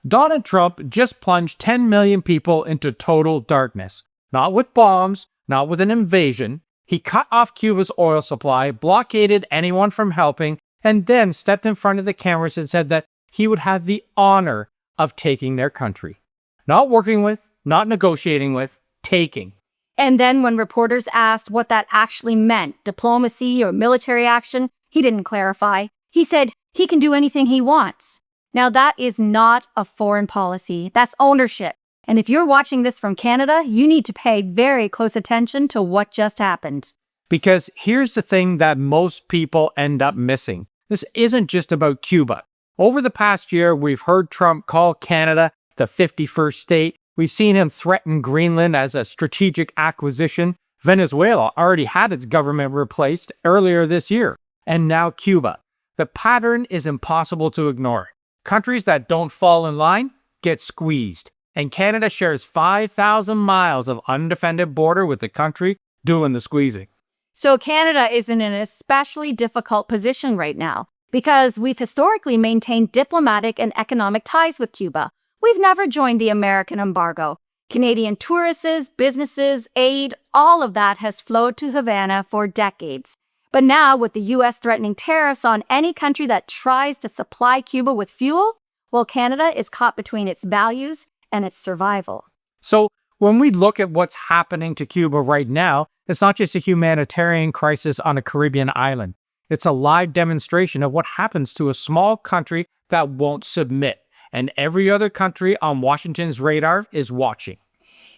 Donald Trump just plunged 10 million people into total darkness. Not with bombs, not with an invasion. He cut off Cuba's oil supply, blockaded anyone from helping, and then stepped in front of the cameras and said that he would have the honor of taking their country. Not working with, not negotiating with, taking. And then when reporters asked what that actually meant, diplomacy or military action, he didn't clarify. He said he can do anything he wants. Now that is not a foreign policy, that's ownership. And if you're watching this from Canada, you need to pay very close attention to what just happened. Because here's the thing that most people end up missing. This isn't just about Cuba. Over the past year, we've heard Trump call Canada the 51st state. We've seen him threaten Greenland as a strategic acquisition. Venezuela already had its government replaced earlier this year. And now Cuba. The pattern is impossible to ignore. Countries that don't fall in line get squeezed. And Canada shares 5,000 miles of undefended border with the country doing the squeezing. So Canada is in an especially difficult position right now because we've historically maintained diplomatic and economic ties with Cuba. We've never joined the American embargo. Canadian tourists, businesses, aid, all of that has flowed to Havana for decades. But now, with the U.S. threatening tariffs on any country that tries to supply Cuba with fuel, well, Canada is caught between its values and its survival. So, when we look at what's happening to Cuba right now, it's not just a humanitarian crisis on a Caribbean island. It's a live demonstration of what happens to a small country that won't submit. And every other country on Washington's radar is watching.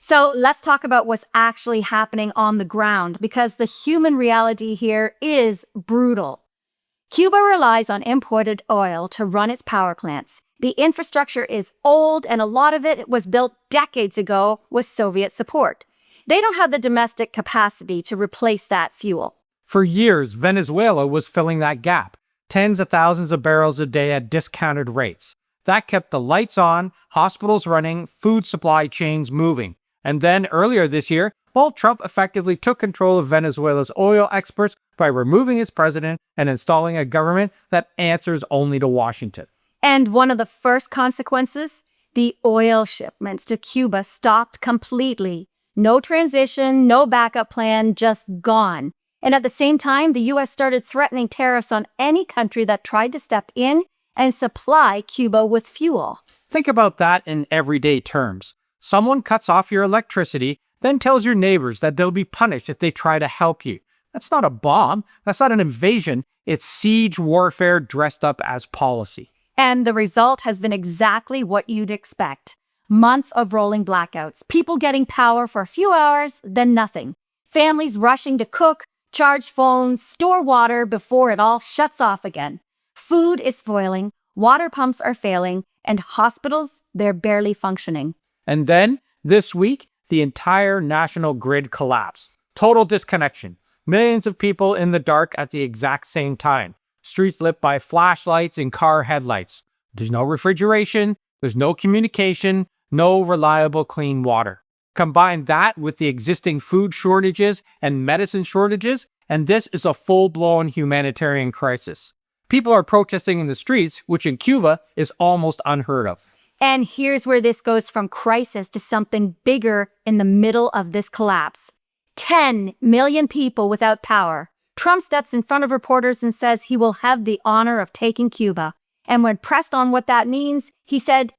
So let's talk about what's actually happening on the ground, because the human reality here is brutal. Cuba relies on imported oil to run its power plants. The infrastructure is old, and a lot of it was built decades ago with Soviet support. They don't have the domestic capacity to replace that fuel. For years, Venezuela was filling that gap. Tens of thousands of barrels a day at discounted rates. That kept the lights on, hospitals running, food supply chains moving. And then earlier this year, Trump effectively took control of Venezuela's oil exports by removing its president and installing a government that answers only to Washington. And one of the first consequences? The oil shipments to Cuba stopped completely. No transition, no backup plan, just gone. And at the same time, the U.S. started threatening tariffs on any country that tried to step in and supply Cuba with fuel. Think about that in everyday terms. Someone cuts off your electricity, then tells your neighbors that they'll be punished if they try to help you. That's not a bomb. That's not an invasion. It's siege warfare dressed up as policy. And the result has been exactly what you'd expect. Month of rolling blackouts. People getting power for a few hours, then nothing. Families rushing to cook, charge phones, store water before it all shuts off again. Food is spoiling, water pumps are failing, and hospitals, they're barely functioning. And then, this week, the entire national grid collapsed. Total disconnection. Millions of people in the dark at the exact same time. Streets lit by flashlights and car headlights. There's no refrigeration, there's no communication, no reliable clean water. Combine that with the existing food shortages and medicine shortages, and this is a full-blown humanitarian crisis. People are protesting in the streets, which in Cuba is almost unheard of. And here's where this goes from crisis to something bigger in the middle of this collapse. 10 million people without power. Trump steps in front of reporters and says he will have the honor of taking Cuba. And when pressed on what that means, he said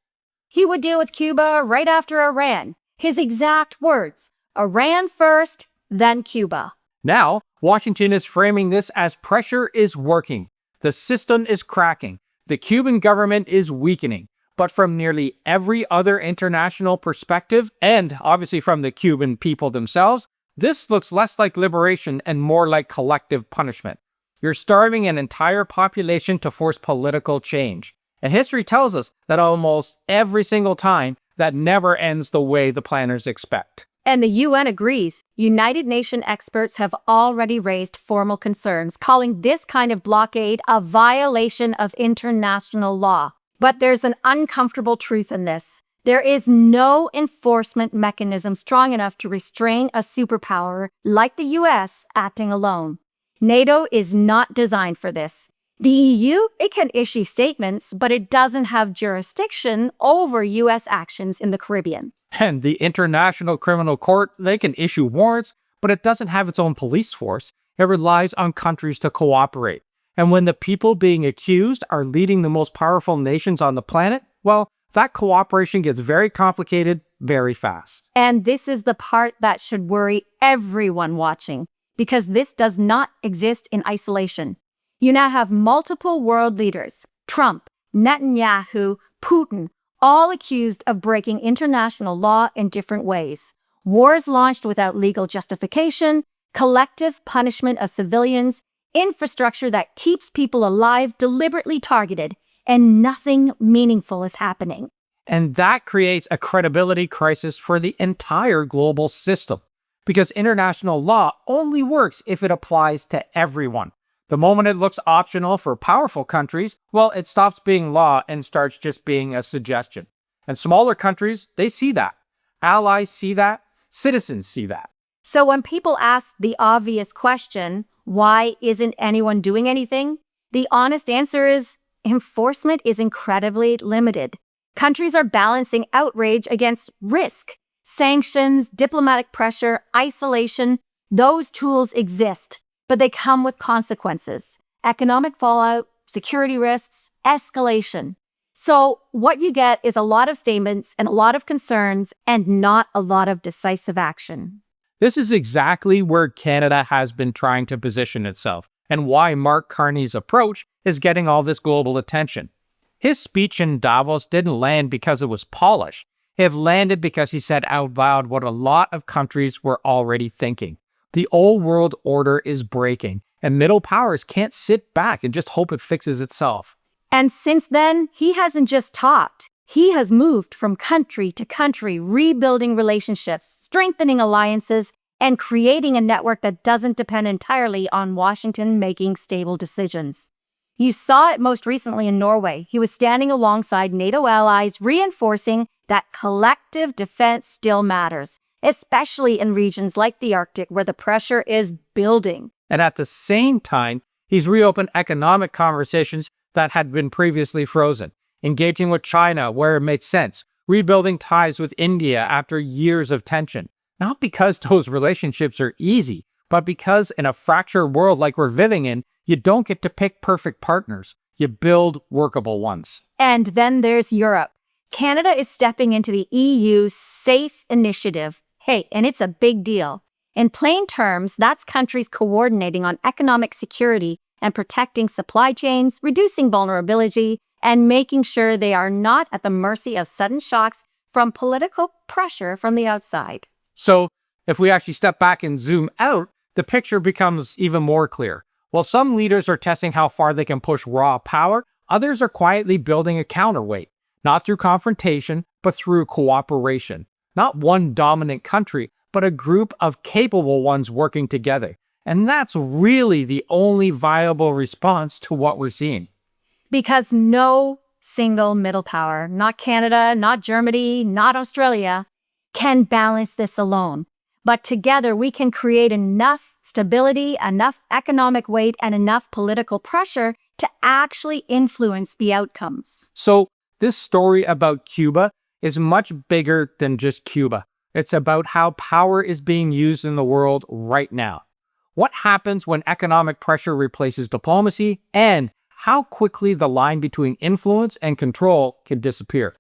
he would deal with Cuba right after Iran. His exact words, Iran first, then Cuba. Now, Washington is framing this as pressure is working. The system is cracking. The Cuban government is weakening. But from nearly every other international perspective, and obviously from the Cuban people themselves, this looks less like liberation and more like collective punishment. You're starving an entire population to force political change. And history tells us that almost every single time, that never ends the way the planners expect. And the UN agrees. United Nations experts have already raised formal concerns, calling this kind of blockade a violation of international law. But there's an uncomfortable truth in this. There is no enforcement mechanism strong enough to restrain a superpower like the US acting alone. NATO is not designed for this. The EU, it can issue statements, but it doesn't have jurisdiction over U.S. actions in the Caribbean. And the International Criminal Court, they can issue warrants, but it doesn't have its own police force. It relies on countries to cooperate. And when the people being accused are leading the most powerful nations on the planet, well, that cooperation gets very complicated very fast. And this is the part that should worry everyone watching, because this does not exist in isolation. You now have multiple world leaders, Trump, Netanyahu, Putin, all accused of breaking international law in different ways. Wars launched without legal justification, collective punishment of civilians, infrastructure that keeps people alive deliberately targeted, and nothing meaningful is happening. And that creates a credibility crisis for the entire global system, because international law only works if it applies to everyone. The moment it looks optional for powerful countries, well, it stops being law and starts just being a suggestion. And smaller countries, they see that. Allies see that. Citizens see that. So when people ask the obvious question, why isn't anyone doing anything? The honest answer is enforcement is incredibly limited. Countries are balancing outrage against risk. Sanctions, diplomatic pressure, isolation, those tools exist, but they come with consequences. Economic fallout, security risks, escalation. So what you get is a lot of statements and a lot of concerns and not a lot of decisive action. This is exactly where Canada has been trying to position itself, and why Mark Carney's approach is getting all this global attention. His speech in Davos didn't land because it was polished. It landed because he said out loud what a lot of countries were already thinking. The old world order is breaking, and middle powers can't sit back and just hope it fixes itself. And since then, he hasn't just talked. He has moved from country to country, rebuilding relationships, strengthening alliances, and creating a network that doesn't depend entirely on Washington making stable decisions. You saw it most recently in Norway. He was standing alongside NATO allies, reinforcing that collective defense still matters, especially in regions like the Arctic where the pressure is building. And at the same time, he's reopened economic conversations that had been previously frozen, engaging with China where it made sense, rebuilding ties with India after years of tension. Not because those relationships are easy, but because in a fractured world like we're living in, you don't get to pick perfect partners. You build workable ones. And then there's Europe. Canada is stepping into the EU's SAFE initiative. Hey, and it's a big deal. In plain terms, that's countries coordinating on economic security and protecting supply chains, reducing vulnerability, and making sure they are not at the mercy of sudden shocks from political pressure from the outside. So, if we actually step back and zoom out, the picture becomes even more clear. While some leaders are testing how far they can push raw power, others are quietly building a counterweight, not through confrontation, but through cooperation. Not one dominant country, but a group of capable ones working together. And that's really the only viable response to what we're seeing. Because no single middle power, not Canada, not Germany, not Australia, can balance this alone. But together we can create enough stability, enough economic weight, and enough political pressure to actually influence the outcomes. So this story about Cuba is much bigger than just Cuba. It's about how power is being used in the world right now. What happens when economic pressure replaces diplomacy, and how quickly the line between influence and control can disappear.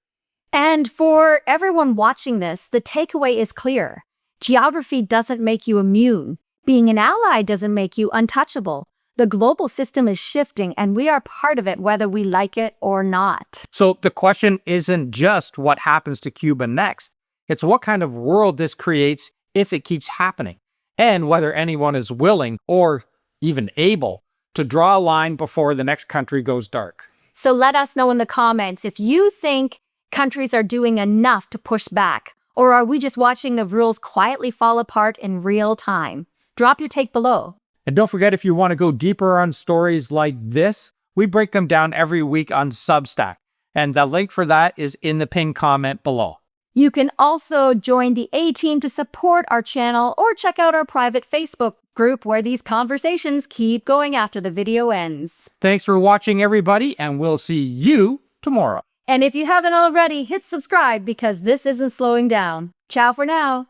And for everyone watching this, the takeaway is clear. Geography doesn't make you immune. Being an ally doesn't make you untouchable. The global system is shifting, and we are part of it whether we like it or not. So the question isn't just what happens to Cuba next. It's what kind of world this creates if it keeps happening, and whether anyone is willing or even able to draw a line before the next country goes dark. So let us know in the comments if you think countries are doing enough to push back, or are we just watching the rules quietly fall apart in real time? Drop your take below. And don't forget, if you want to go deeper on stories like this, we break them down every week on Substack, and the link for that is in the pinned comment below. You can also join the A-Team to support our channel or check out our private Facebook group where these conversations keep going after the video ends. Thanks for watching, everybody, and we'll see you tomorrow. And if you haven't already, hit subscribe because this isn't slowing down. Ciao for now.